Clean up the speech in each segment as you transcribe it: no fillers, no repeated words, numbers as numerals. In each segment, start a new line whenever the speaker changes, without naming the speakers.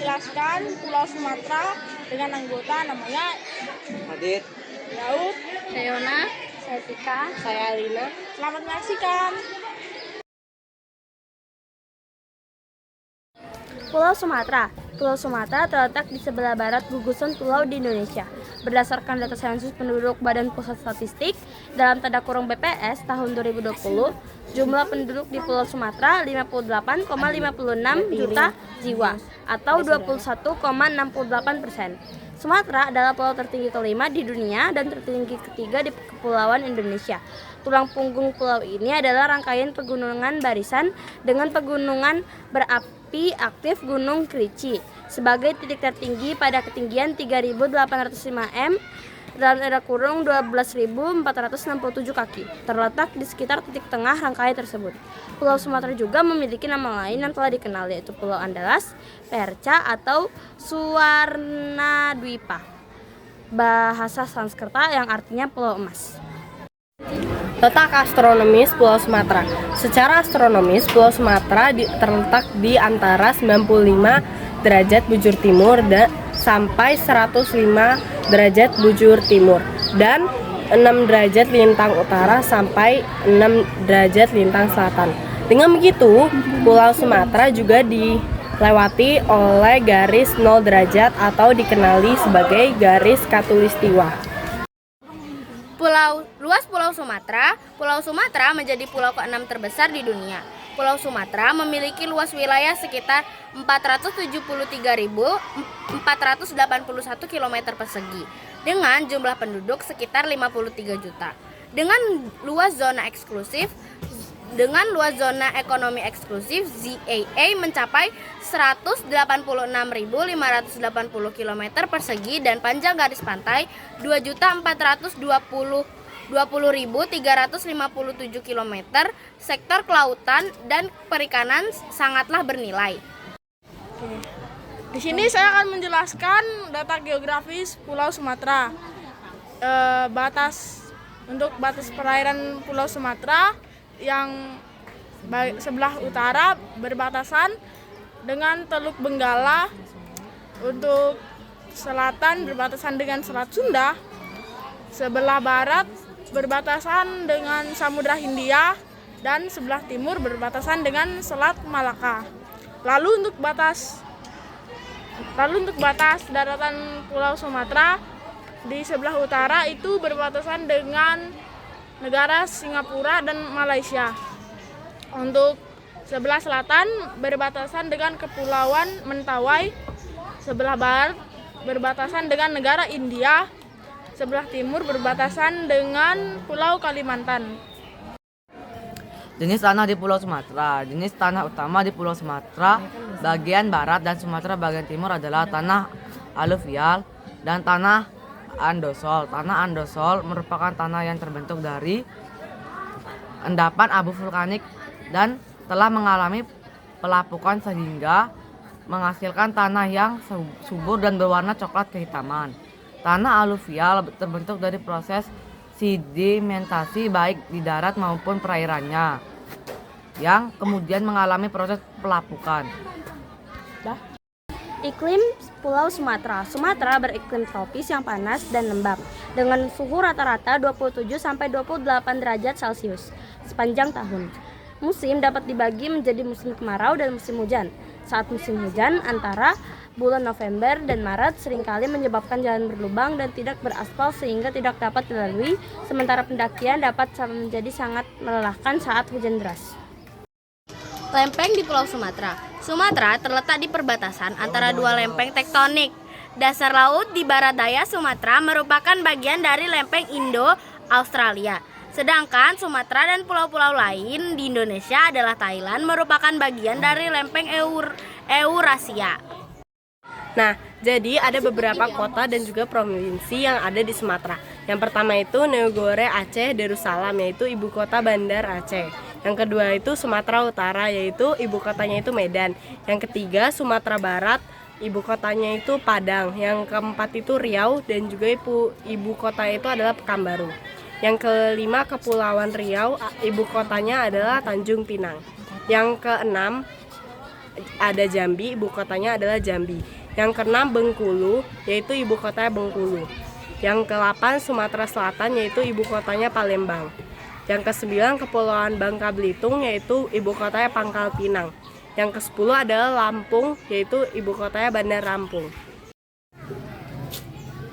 menjelaskan Pulau Sumatera dengan anggota namanya
Adit,
Daud,
Sayona, saya Tika,
saya Alina. Selamat menyaksikan.
Pulau Sumatera. Pulau Sumatera terletak di sebelah barat gugusan pulau di Indonesia. Berdasarkan data sensus penduduk Badan Pusat Statistik dalam tanda kurung BPS tahun 2020, jumlah penduduk di Pulau Sumatera 58,56 juta jiwa atau 21,68%. Sumatera adalah pulau tertinggi kelima di dunia dan tertinggi ketiga di Kepulauan Indonesia. Tulang punggung pulau ini adalah rangkaian pegunungan barisan dengan pegunungan berapi aktif Gunung Kerinci sebagai titik tertinggi pada ketinggian 3.805 m dalam tanda kurung 12.467 kaki, terletak di sekitar titik tengah rangkaian tersebut. Pulau Sumatera juga memiliki nama lain yang telah dikenal, yaitu Pulau Andalas, Perca, atau Suwarnadwipa, bahasa Sanskerta yang artinya Pulau Emas.
Letak astronomis Pulau Sumatera. Secara astronomis, Pulau Sumatera terletak di antara 95 derajat bujur timur sampai 105 derajat bujur timur dan 6 derajat lintang utara sampai 6 derajat lintang selatan. Dengan begitu, Pulau Sumatera juga dilewati oleh garis 0 derajat atau dikenali sebagai garis khatulistiwa.
Luas Pulau Sumatera menjadi pulau ke-6 terbesar di dunia. Pulau Sumatera memiliki luas wilayah sekitar 473.481 km persegi dengan jumlah penduduk sekitar 53 juta. Dengan luas zona ekonomi eksklusif ZEA mencapai 186.580 km persegi dan panjang garis pantai 2.420.357 km. Sektor kelautan dan perikanan sangatlah bernilai.
Di sini saya akan menjelaskan data geografis Pulau Sumatera. Untuk batas perairan Pulau Sumatera yang sebelah utara berbatasan dengan Teluk Benggala, untuk selatan berbatasan dengan Selat Sunda, sebelah barat berbatasan dengan Samudra Hindia, dan sebelah timur berbatasan dengan Selat Malaka. Lalu untuk batas daratan Pulau Sumatera di sebelah utara itu berbatasan dengan negara Singapura dan Malaysia. Untuk sebelah selatan berbatasan dengan Kepulauan Mentawai, sebelah barat berbatasan dengan negara India, sebelah timur berbatasan dengan Pulau Kalimantan.
jenis tanah di Pulau Sumatera. Jenis tanah utama di Pulau Sumatera bagian barat dan Sumatera bagian timur adalah tanah aluvial dan tanah andosol. Tanah andosol merupakan tanah yang terbentuk dari endapan abu vulkanik dan telah mengalami pelapukan sehingga menghasilkan tanah yang subur dan berwarna coklat kehitaman. Tanah aluvial terbentuk dari proses sedimentasi baik di darat maupun perairannya yang kemudian mengalami proses pelapukan.
Iklim Pulau Sumatera. Sumatera beriklim tropis yang panas dan lembab dengan suhu rata-rata 27-28 derajat Celcius sepanjang tahun. Musim dapat dibagi menjadi musim kemarau dan musim hujan. Saat musim hujan antara bulan November dan Maret seringkali menyebabkan jalan berlubang dan tidak beraspal sehingga tidak dapat dilalui, sementara pendakian dapat menjadi sangat melelahkan saat hujan deras. Lempeng di Pulau Sumatera. Sumatera terletak di perbatasan antara dua lempeng tektonik. Dasar laut di barat daya Sumatera merupakan bagian dari lempeng Indo-Australia. Sedangkan Sumatera dan pulau-pulau lain di Indonesia adalah Thailand merupakan bagian dari lempeng Eurasia.
Nah, jadi ada beberapa kota dan juga provinsi yang ada di Sumatera. Yang pertama itu Negore Aceh Darussalam, yaitu ibu kota Bandar Aceh. Yang kedua itu Sumatera Utara, yaitu ibu kotanya itu Medan. Yang ketiga Sumatera Barat, ibu kotanya itu Padang. Yang keempat itu Riau dan juga ibu kota itu adalah Pekanbaru. Yang kelima Kepulauan Riau, ibu kotanya adalah Tanjung Pinang. Yang keenam ada Jambi, ibu kotanya adalah Jambi. Yang keenam Bengkulu, yaitu ibu kotanya Bengkulu. Yang ke-8 Sumatera Selatan, yaitu ibu kotanya Palembang. Yang ke-9 Kepulauan Bangka Belitung, yaitu ibu kotanya Pangkal Pinang. Yang ke-10 adalah Lampung, yaitu ibu kotanya Bandar Lampung.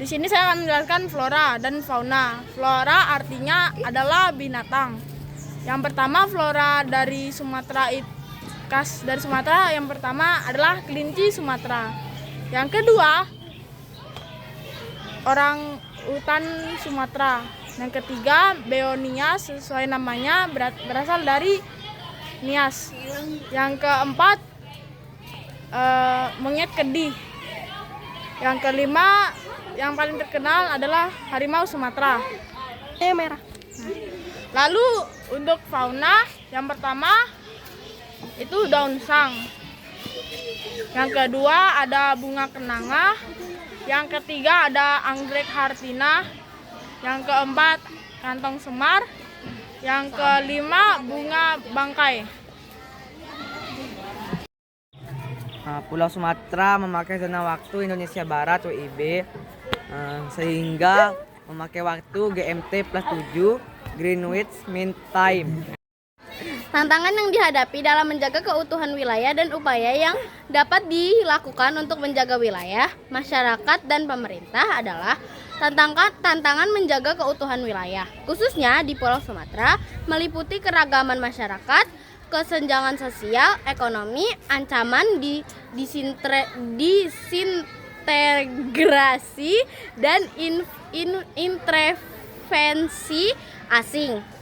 Di sini saya akan menjelaskan flora dan fauna. Flora artinya adalah binatang. Yang pertama flora dari Sumatera dari Sumatera yang pertama adalah kelinci Sumatera. Yang kedua orang utan Sumatera. Yang ketiga beonia sesuai namanya berasal dari Nias. Yang keempat monyet kedih. Yang kelima yang paling terkenal adalah harimau Sumatera.
Merah.
Lalu untuk fauna yang pertama itu daun sang. Yang kedua ada bunga kenanga. Yang ketiga ada anggrek hartina. Yang keempat kantong semar. Yang kelima bunga bangkai.
Pulau Sumatera memakai zona waktu Indonesia Barat WIB sehingga memakai waktu GMT plus 7 Greenwich Mean Time.
Tantangan yang dihadapi dalam menjaga keutuhan wilayah dan upaya yang dapat dilakukan untuk menjaga wilayah, masyarakat, dan pemerintah adalah tantangan menjaga keutuhan wilayah, khususnya di Pulau Sumatera, meliputi keragaman masyarakat, kesenjangan sosial, ekonomi, ancaman disintegrasi, dan intervensi asing.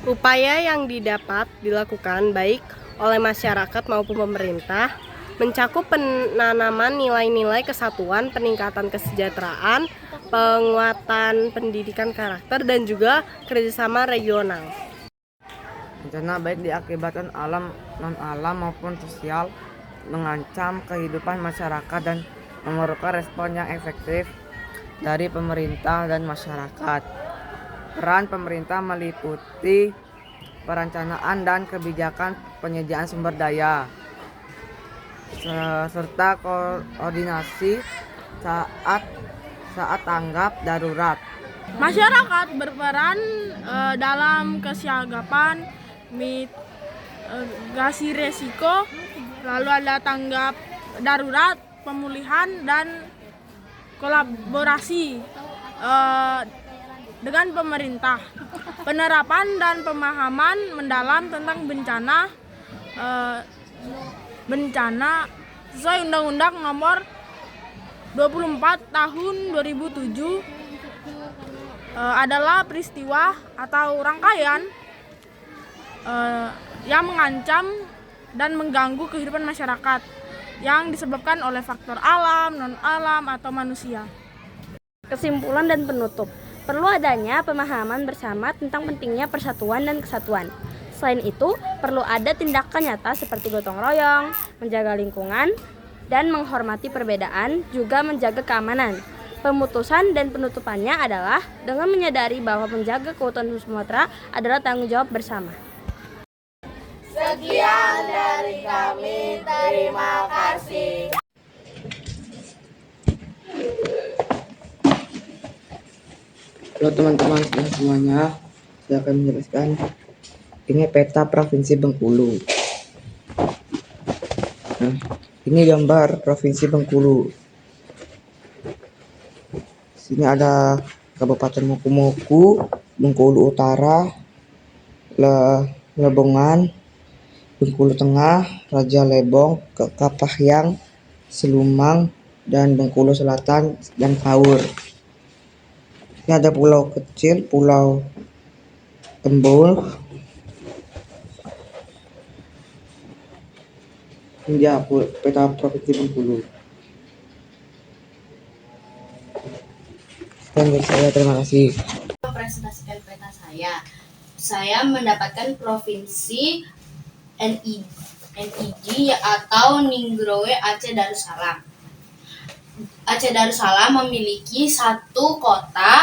Upaya yang dilakukan baik oleh masyarakat maupun pemerintah mencakup penanaman nilai-nilai kesatuan, peningkatan kesejahteraan, penguatan pendidikan karakter, dan juga kerjasama regional.
Bencana baik diakibatkan alam, non-alam maupun sosial mengancam kehidupan masyarakat dan memerlukan respon yang efektif dari pemerintah dan masyarakat. Peran pemerintah meliputi perencanaan dan kebijakan penyediaan sumber daya, serta koordinasi saat tanggap darurat.
Masyarakat berperan dalam kesiagapan, mitigasi resiko, lalu ada tanggap darurat, pemulihan, dan kolaborasi dengan pemerintah. Penerapan dan pemahaman mendalam tentang bencana sesuai Undang-Undang Nomor 24 Tahun 2007 adalah peristiwa atau rangkaian yang mengancam dan mengganggu kehidupan masyarakat yang disebabkan oleh faktor alam, non-alam, atau manusia.
Kesimpulan dan penutup. Perlu adanya pemahaman bersama tentang pentingnya persatuan dan kesatuan. Selain itu, perlu ada tindakan nyata seperti gotong royong, menjaga lingkungan, dan menghormati perbedaan, juga menjaga keamanan. Pemutusan dan penutupannya adalah dengan menyadari bahwa menjaga keutuhan Sumatera adalah tanggung jawab bersama.
Sekian dari kami, terima kasih.
Halo teman-teman semuanya, saya akan menjelaskan ini peta Provinsi Bengkulu. Nah, ini gambar Provinsi Bengkulu. Sini ada Kabupaten Mukomuko, Bengkulu Utara, Lebongan, Bengkulu Tengah, Raja Lebong, Kapahyang, Selumang, dan Bengkulu Selatan dan Kaur. Ini ada pulau kecil, Pulau Embul. Ini dia peta Provinsi Bengkulu. Sekian dari saya, terima kasih.
Mempresentasikan peta saya mendapatkan provinsi NIG atau Ningroe Aceh Darussalam. Aceh Darussalam memiliki 1 kota,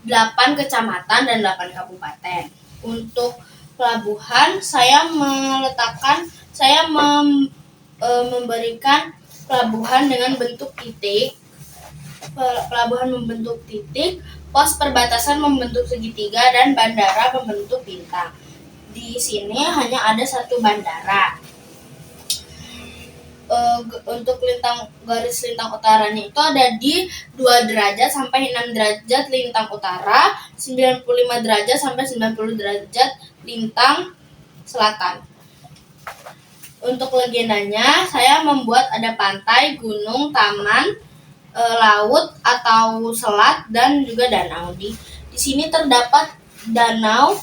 8 kecamatan, dan 8 kabupaten. Untuk pelabuhan, saya
memberikan pelabuhan dengan bentuk titik, pos perbatasan membentuk segitiga, dan bandara membentuk bintang. Di sini hanya ada satu bandara. Untuk garis lintang utaranya itu ada di 2 derajat sampai 6 derajat lintang utara, 95 derajat sampai 90 derajat lintang selatan. Untuk legendanya, saya membuat ada pantai, gunung, taman, laut atau selat, dan juga danau. Di sini terdapat danau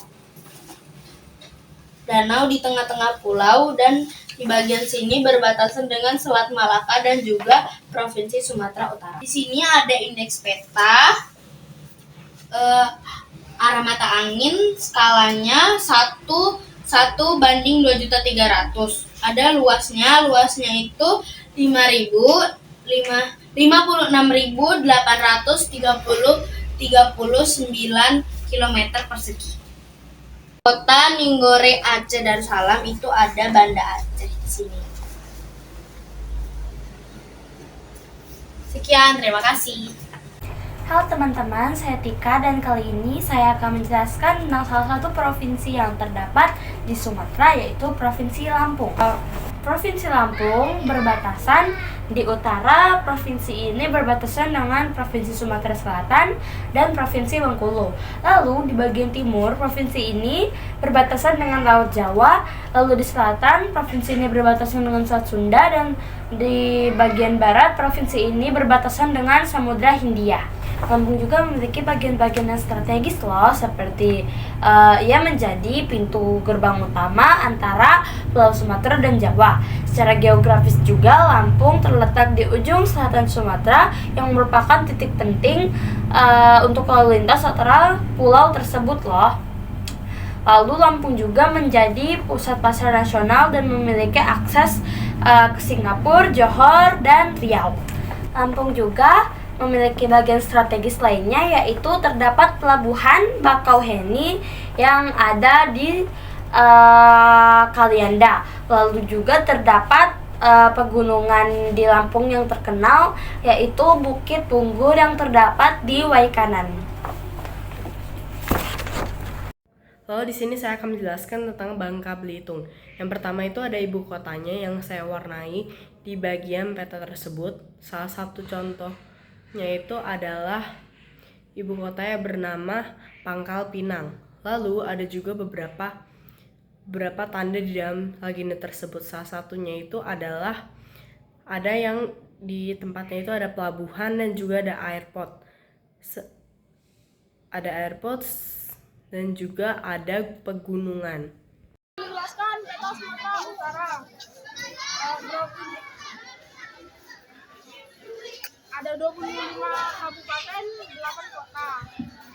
di tengah-tengah pulau, dan di bagian sini berbatasan dengan Selat Malaka dan juga Provinsi Sumatera Utara. Di sini ada indeks peta, arah mata angin, skalanya 1:2.300. Ada luasnya itu 56.839 km persegi. Kota Ninggore Aceh Darussalam itu ada Banda Aceh di sini. Sekian, terima kasih.
Halo teman-teman, saya Tika dan kali ini saya akan menjelaskan tentang salah satu provinsi yang terdapat di Sumatera, yaitu Provinsi Lampung. Provinsi Lampung berbatasan di utara. Provinsi ini berbatasan dengan Provinsi Sumatera Selatan dan Provinsi Bengkulu. Lalu di bagian timur provinsi ini berbatasan dengan Laut Jawa. Lalu di selatan provinsi ini berbatasan dengan Selat Sunda, dan di bagian barat provinsi ini berbatasan dengan Samudra Hindia. Lampung juga memiliki bagian-bagian yang strategis loh, seperti ia menjadi pintu gerbang utama antara Pulau Sumatera dan Jawa. Secara geografis juga Lampung terletak di ujung selatan Sumatera yang merupakan titik penting untuk lalu lintas antara pulau tersebut loh. Lalu Lampung juga menjadi pusat pasar nasional dan memiliki akses ke Singapura, Johor, dan Riau. Lampung juga memiliki bagian strategis lainnya, yaitu terdapat pelabuhan Bakauheni yang ada di Kalianda. Lalu juga terdapat pegunungan di Lampung yang terkenal, yaitu Bukit Punggur yang terdapat di Waikanan.
Lalu di sini saya akan menjelaskan tentang Bangka Belitung. Yang pertama itu ada ibu kotanya yang saya warnai di bagian peta tersebut. Salah satu contohnya itu adalah ibu kotanya bernama Pangkal Pinang. Lalu ada juga beberapa tanda di dalam legenda tersebut. Salah satunya itu adalah ada yang di tempatnya itu ada pelabuhan dan juga ada airport. Ada airport dan juga ada pegunungan.
Menjelaskan peta Sumatera Utara. Ada 25 kabupaten, 8 kota.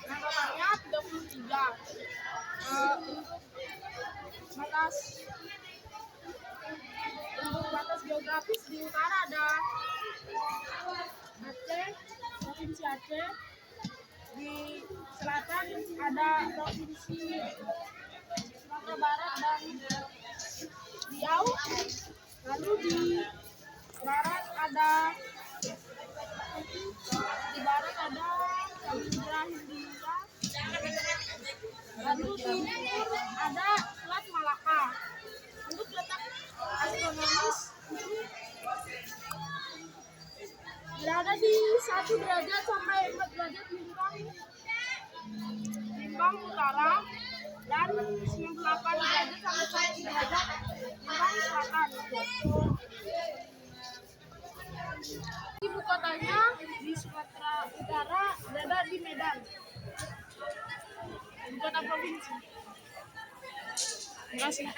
Yang totalnya 33. Untuk batas geografis di utara ada Aceh, Provinsi Aceh. Di selatan ada Provinsi Sumatera Barat dan Riau. Lalu di barat ada Samudra Hindia. Lalu di timur ada Selat Malaka. Untuk letak astronomis ini berada di 1 derajat sampai 4 derajat lintang utara, dan 98 derajat sampai 1 derajat lintang selatan. Ibu kotanya di Sumatera Utara berada di Medan, ibu kota provinsi. Terima kasih.